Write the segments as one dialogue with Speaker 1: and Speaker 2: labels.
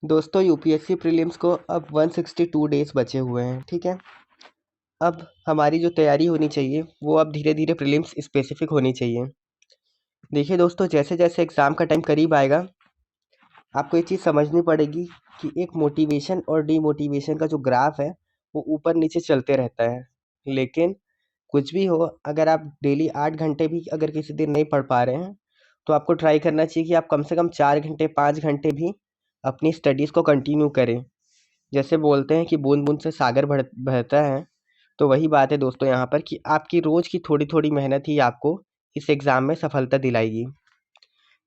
Speaker 1: दोस्तों UPSC prelims को अब 162 डेज बचे हुए हैं। ठीक है, अब हमारी जो तैयारी होनी चाहिए वो अब धीरे धीरे प्रीलिम्स स्पेसिफिक होनी चाहिए। देखिए दोस्तों, जैसे जैसे एग्ज़ाम का टाइम करीब आएगा आपको ये चीज़ समझनी पड़ेगी कि एक मोटिवेशन और डीमोटिवेशन का जो ग्राफ है वो ऊपर नीचे चलते रहता है। लेकिन कुछ भी हो, अगर आप डेली 8 घंटे भी अगर किसी दिन नहीं पढ़ पा रहे हैं तो आपको ट्राई करना चाहिए कि आप कम से कम 4 घंटे 5 घंटे भी अपनी स्टडीज़ को कंटिन्यू करें। जैसे बोलते हैं कि बूंद बूंद से सागर बहता है, तो वही बात है दोस्तों यहाँ पर कि आपकी रोज़ की थोड़ी थोड़ी मेहनत ही आपको इस एग्ज़ाम में सफलता दिलाएगी।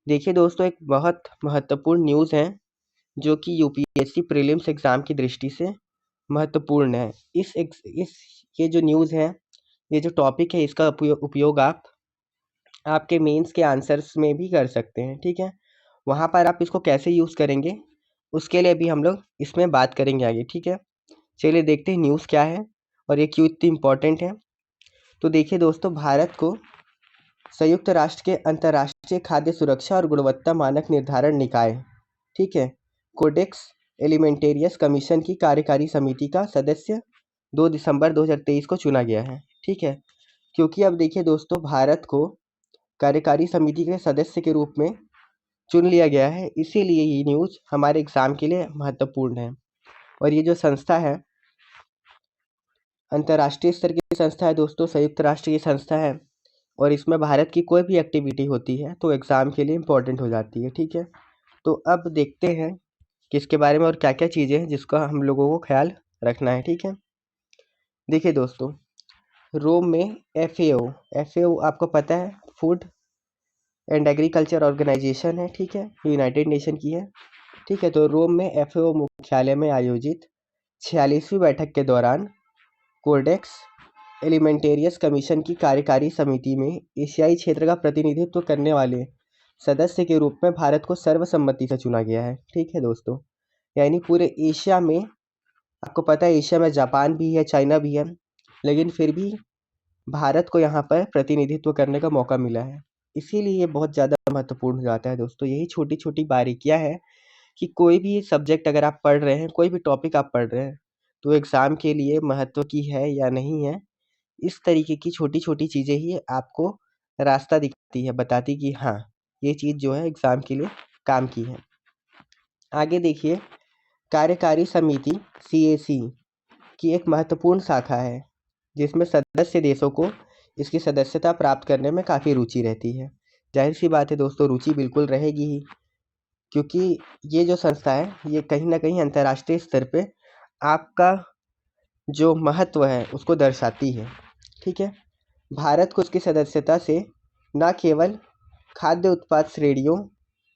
Speaker 1: देखिए दोस्तों, एक बहुत महत्वपूर्ण न्यूज़ है जो कि यूपीएससी प्रीलिम्स एग्ज़ाम की दृष्टि से महत्वपूर्ण है। इस ये जो न्यूज़ है, ये जो टॉपिक है, इसका उपयोग आप आपके मेंस के आंसर्स में भी कर सकते हैं। ठीक है, वहाँ पर आप इसको कैसे यूज़ करेंगे उसके लिए भी हम लोग इसमें बात करेंगे आगे। ठीक है, चलिए देखते हैं न्यूज़ क्या है और ये क्यों इतनी इम्पोर्टेंट है। तो देखिए दोस्तों, भारत को संयुक्त राष्ट्र के अंतर्राष्ट्रीय खाद्य सुरक्षा और गुणवत्ता मानक निर्धारण निकाय, ठीक है, कोडेक्स एलिमेंटेरियस कमीशन की कार्यकारी समिति का सदस्य 2 दिसंबर 2023 को चुना गया है। ठीक है, क्योंकि अब देखिए दोस्तों, भारत को कार्यकारी समिति के सदस्य के रूप में चुन लिया गया है, इसीलिए ये न्यूज़ हमारे एग्ज़ाम के लिए महत्वपूर्ण है। और ये जो संस्था है, अंतर्राष्ट्रीय स्तर की संस्था है दोस्तों, संयुक्त राष्ट्र की संस्था है, और इसमें भारत की कोई भी एक्टिविटी होती है तो एग्ज़ाम के लिए इम्पोर्टेंट हो जाती है। ठीक है, तो अब देखते हैं कि इसके बारे में और क्या-क्या चीज़ें हैं जिसका हम लोगों को ख्याल रखना है। ठीक है, देखिए दोस्तों, रोम में एफएओ आपको पता है, फूड एंड एग्रीकल्चर ऑर्गेनाइजेशन है। ठीक है, यूनाइटेड नेशन की है। ठीक है, तो रोम में एफएओ मुख्यालय में आयोजित 46वीं बैठक के दौरान कोडेक्स एलिमेंटेरियस कमीशन की कार्यकारी समिति में एशियाई क्षेत्र का प्रतिनिधित्व करने वाले सदस्य के रूप में भारत को सर्वसम्मति से चुना गया है। ठीक है दोस्तों, यानी पूरे एशिया में, आपको पता है एशिया में जापान भी है, चाइना भी है, लेकिन फिर भी भारत को यहाँ पर प्रतिनिधित्व करने का मौका मिला है। इसीलिए ये बहुत ज़्यादा महत्वपूर्ण हो जाता है दोस्तों। यही छोटी छोटी बारीकियाँ हैं कि कोई भी सब्जेक्ट अगर आप पढ़ रहे हैं, कोई भी टॉपिक आप पढ़ रहे हैं, तो एग्ज़ाम के लिए महत्व की है या नहीं है, इस तरीके की छोटी-छोटी चीज़ें ही आपको रास्ता दिखाती है, बताती कि हाँ, ये चीज़ जो है एग्ज़ाम के लिए काम की है। आगे देखिए, कार्यकारी समिति सीएसी की एक महत्वपूर्ण शाखा है, जिसमें सदस्य देशों को इसकी सदस्यता प्राप्त करने में काफ़ी रुचि रहती है। ज़ाहिर-सी बात है दोस्तों, रुचि बिल्कुल रहेगी ही, क्योंकि ये जो संस्था है, ये कहीं न कहीं अंतर्राष्ट्रीय स्तर पे आपका जो महत्व है, उसको दर्शाती है। ठीक है? भारत को उसकी सदस्यता से न केवल खाद्य उत्पाद श्रेणियों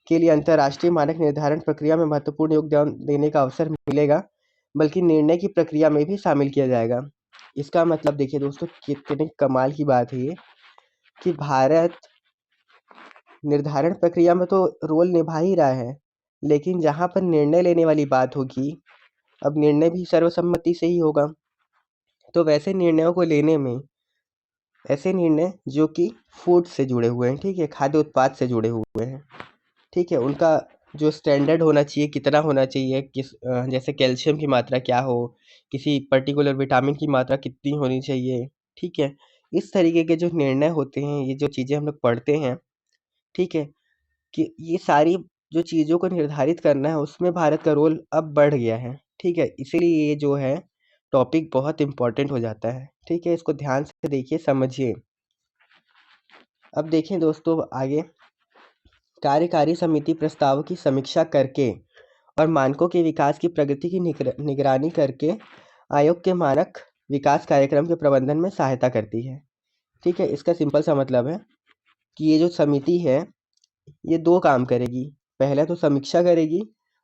Speaker 1: के लिए अंतर्राष्ट्रीय मानक निर्धारण प्रक्रिया में महत्वपूर्ण योगदान देने का अवसर मिलेगा, बल्कि निर्णय की प्रक्रिया में भी शामिल किया जाएगा। इसका मतलब देखिए दोस्तों, कितने कमाल की बात है ये कि भारत निर्धारण प्रक्रिया में तो रोल निभा ही रहा है, लेकिन जहाँ पर निर्णय लेने वाली बात होगी, अब निर्णय भी सर्वसम्मति से ही होगा। तो वैसे निर्णयों को लेने में, ऐसे निर्णय जो कि फूड से जुड़े हुए हैं, ठीक है, खाद्य उत्पाद से जुड़े हुए हैं, ठीक है, उनका जो स्टैंडर्ड होना चाहिए, कितना होना चाहिए, जैसे कैल्शियम की मात्रा क्या हो, किसी पर्टिकुलर विटामिन की मात्रा कितनी होनी चाहिए, ठीक है, इस तरीके के जो निर्णय होते हैं, ये जो चीज़ें हम लोग पढ़ते हैं, ठीक है, कि ये सारी जो चीज़ों को निर्धारित करना है उसमें भारत का रोल अब बढ़ गया है। ठीक है, इसीलिए ये जो है टॉपिक बहुत इम्पोर्टेंट हो जाता है। ठीक है, इसको ध्यान से देखिए, समझिए। अब देखें दोस्तों आगे, कार्यकारी समिति प्रस्ताव की समीक्षा करके और मानकों के विकास की प्रगति की निगरानी करके आयोग के मानक विकास कार्यक्रम के प्रबंधन में सहायता करती है। ठीक है, इसका सिंपल सा मतलब है कि ये जो समिति है ये 2 काम करेगी। पहला तो समीक्षा करेगी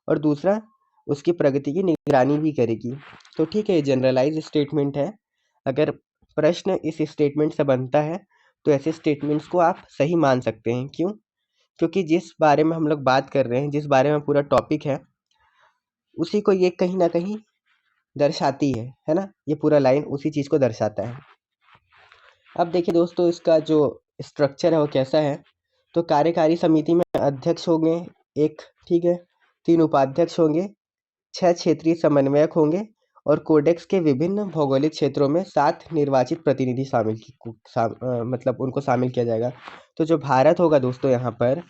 Speaker 1: और दूसरा उसकी प्रगति की निगरानी भी करेगी। तो ठीक है, ये जनरलाइज़ स्टेटमेंट है। अगर प्रश्न इस स्टेटमेंट से बनता है तो ऐसे स्टेटमेंट्स को आप सही मान सकते हैं। क्यों? क्योंकि जिस बारे में हम लोग बात कर रहे हैं, जिस बारे में पूरा टॉपिक है, उसी को ये कहीं न कहीं दर्शाती है ना? ये पूरा लाइन उसी चीज़ को दर्शाता है। अब देखिए दोस्तों, इसका जो स्ट्रक्चर है वो कैसा है। तो कार्यकारी समिति में अध्यक्ष होंगे एक, ठीक है, 3 उपाध्यक्ष होंगे 6 क्षेत्रीय समन्वयक होंगे और कोडेक्स के विभिन्न भौगोलिक क्षेत्रों में 7 निर्वाचित प्रतिनिधि मतलब उनको शामिल किया जाएगा। तो जो भारत होगा दोस्तों यहाँ पर,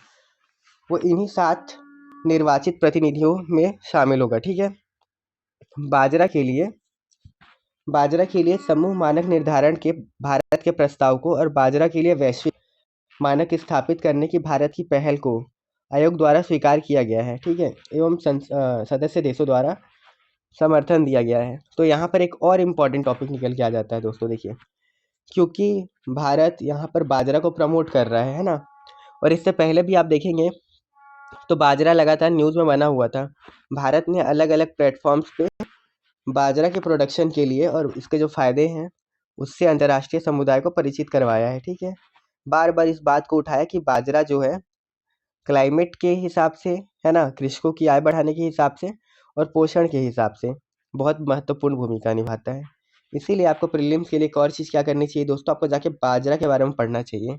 Speaker 1: वो इन्हीं 7 निर्वाचित प्रतिनिधियों में शामिल होगा, ठीक है। बाजरा के लिए समूह मानक निर्धारण के भारत के प्रस्ताव को और बाजरा के लिए वैश्विक मानक स्थापित करने की भारत की पहल को आयोग द्वारा स्वीकार किया गया है, ठीक है, एवं सदस्य देशों द्वारा समर्थन दिया गया है। तो यहाँ पर एक और इम्पॉर्टेंट टॉपिक निकल के आ जाता है दोस्तों, देखिए, क्योंकि भारत यहाँ पर बाजरा को प्रमोट कर रहा है ना, और इससे पहले भी आप देखेंगे तो बाजरा लगातार न्यूज़ में बना हुआ था। भारत ने अलग अलग प्लेटफॉर्म्स पे बाजरा के प्रोडक्शन के लिए और इसके जो फ़ायदे हैं उससे अंतर्राष्ट्रीय समुदाय को परिचित करवाया है, ठीक है। बार बार इस बात को उठाया कि बाजरा जो है क्लाइमेट के हिसाब से, है ना, कृषकों की आय बढ़ाने के हिसाब से और पोषण के हिसाब से बहुत महत्वपूर्ण भूमिका निभाता है। इसीलिए आपको प्रीलिम्स के लिए एक और चीज़ क्या करनी चाहिए दोस्तों, आपको जाके बाजरा के बारे में पढ़ना चाहिए।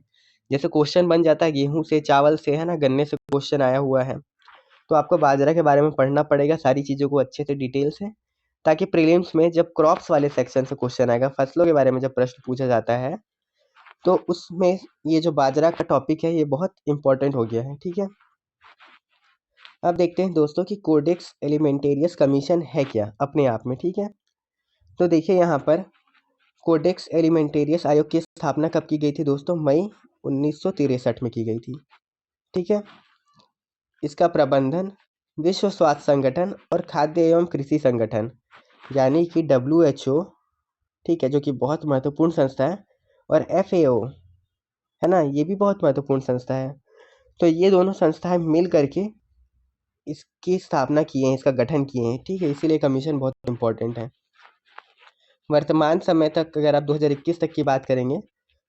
Speaker 1: जैसे क्वेश्चन बन जाता है गेहूं से, चावल से, है ना, गन्ने से क्वेश्चन आया हुआ है, तो आपको बाजरा के बारे में पढ़ना पड़ेगा सारी चीज़ों को अच्छे से डिटेल से, ताकि प्रीलिम्स में जब क्रॉप्स वाले सेक्शन से क्वेश्चन आएगा, फसलों के बारे में जब प्रश्न पूछा जाता है, तो उसमें ये जो बाजरा का टॉपिक है ये बहुत इंपॉर्टेंट हो गया है, ठीक है। अब देखते हैं दोस्तों कि कोडेक्स एलिमेंटेरियस कमीशन है क्या अपने आप में, ठीक है। तो देखिए यहाँ पर कोडेक्स एलिमेंटेरियस आयोग की स्थापना कब की गई थी दोस्तों, मई 1963 में की गई थी, ठीक है। इसका प्रबंधन विश्व स्वास्थ्य संगठन और खाद्य एवं कृषि संगठन यानी कि WHO, ठीक है, जो कि बहुत महत्वपूर्ण संस्था है, और FAO, है ना, ये भी बहुत महत्वपूर्ण संस्था है। तो ये दोनों संस्थाएं मिल करके इसकी स्थापना किए हैं, इसका गठन किए हैं, ठीक है। इसीलिए कमीशन बहुत इंपॉर्टेंट है। वर्तमान समय तक अगर आप 2021 तक की बात करेंगे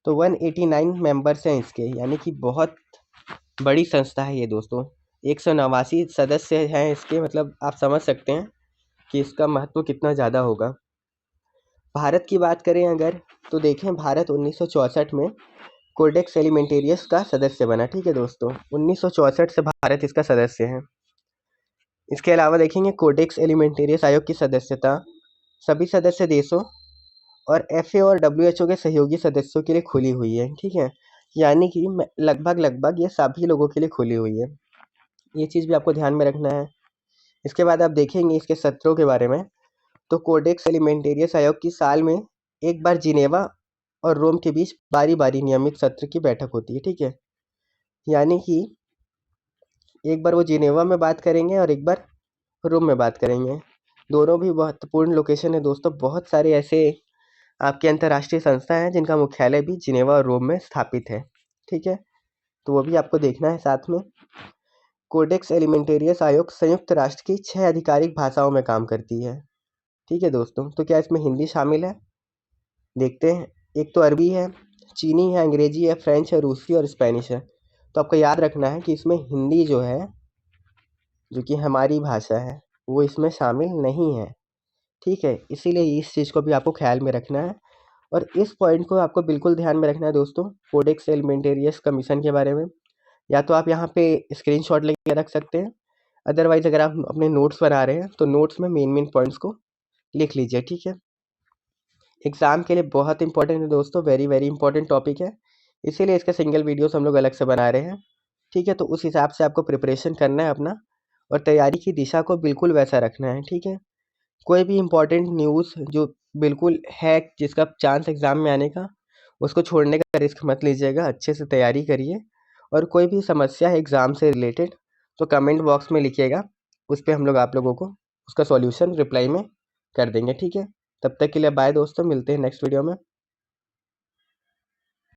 Speaker 1: तो 189 मेंबर्स हैं इसके, यानी कि बहुत बड़ी संस्था है ये दोस्तों। 189 सदस्य हैं इसके, मतलब आप समझ सकते हैं कि इसका महत्व कितना ज़्यादा होगा। भारत की बात करें अगर, तो देखें भारत 1964 में कोडेक्स एलिमेंटेरियस का सदस्य बना, ठीक है दोस्तों, 1964 से भारत इसका सदस्य है। इसके अलावा देखेंगे कोडेक्स एलिमेंटेरियस आयोग की सदस्यता सभी सदस्य देशों और FAO और WHO के सहयोगी सदस्यों के लिए खुली हुई है, ठीक है, यानी कि लगभग ये सभी लोगों के लिए खुली हुई है। ये चीज़ भी आपको ध्यान में रखना है। इसके बाद आप देखेंगे इसके सत्रों के बारे में, तो कोडेक्स एलिमेंटेरियस आयोग की साल में एक बार जिनेवा और रोम के बीच बारी बारी नियमित सत्र की बैठक होती है, ठीक है, यानी कि एक बार वो जिनेवा में बात करेंगे और एक बार रोम में बात करेंगे। दोनों भी महत्वपूर्ण लोकेशन है दोस्तों। बहुत सारे ऐसे आपके अंतर्राष्ट्रीय संस्था हैं जिनका मुख्यालय भी जिनेवा और रोम में स्थापित है, ठीक है, तो वो भी आपको देखना है साथ में। कोडेक्स एलिमेंटेरियस आयोग संयुक्त राष्ट्र की 6 आधिकारिक भाषाओं में काम करती है, ठीक है दोस्तों। तो क्या इसमें हिंदी शामिल है, देखते हैं। एक तो अरबी है, चीनी है, अंग्रेजी है, फ्रेंच है, रूसी और स्पेनिश है। तो आपको याद रखना है कि इसमें हिंदी जो है, जो कि हमारी भाषा है, वो इसमें शामिल नहीं है, ठीक है। इसीलिए इस चीज़ को भी आपको ख्याल में रखना है, और इस पॉइंट को आपको बिल्कुल ध्यान में रखना है दोस्तों, कोडेक्स एलिमेंटेरियस कमीशन के बारे में। या तो आप यहाँ पे स्क्रीनशॉट लेके रख सकते हैं, अदरवाइज अगर आप अपने नोट्स बना रहे हैं तो नोट्स में मेन पॉइंट्स को लिख लीजिए, ठीक है। एग्ज़ाम के लिए बहुत इंपॉर्टेंट है दोस्तों, वेरी वेरी इंपॉर्टेंट टॉपिक है, इसीलिए इसके सिंगल वीडियोस हम लोग अलग से बना रहे हैं, ठीक है। तो उस हिसाब से आपको प्रिपरेशन करना है अपना, और तैयारी की दिशा को बिल्कुल वैसा रखना है, ठीक है। कोई भी इम्पोर्टेंट न्यूज़ जो बिल्कुल है जिसका चांस एग्ज़ाम में आने का, उसको छोड़ने का रिस्क मत लीजिएगा, अच्छे से तैयारी करिए। और कोई भी समस्या है एग्ज़ाम से रिलेटेड तो कमेंट बॉक्स में लिखिएगा, उस पर हम लोग आप लोगों को उसका सॉल्यूशन रिप्लाई में कर देंगे, ठीक है। तब तक के लिए बाय दोस्तों, मिलते हैं नेक्स्ट वीडियो में।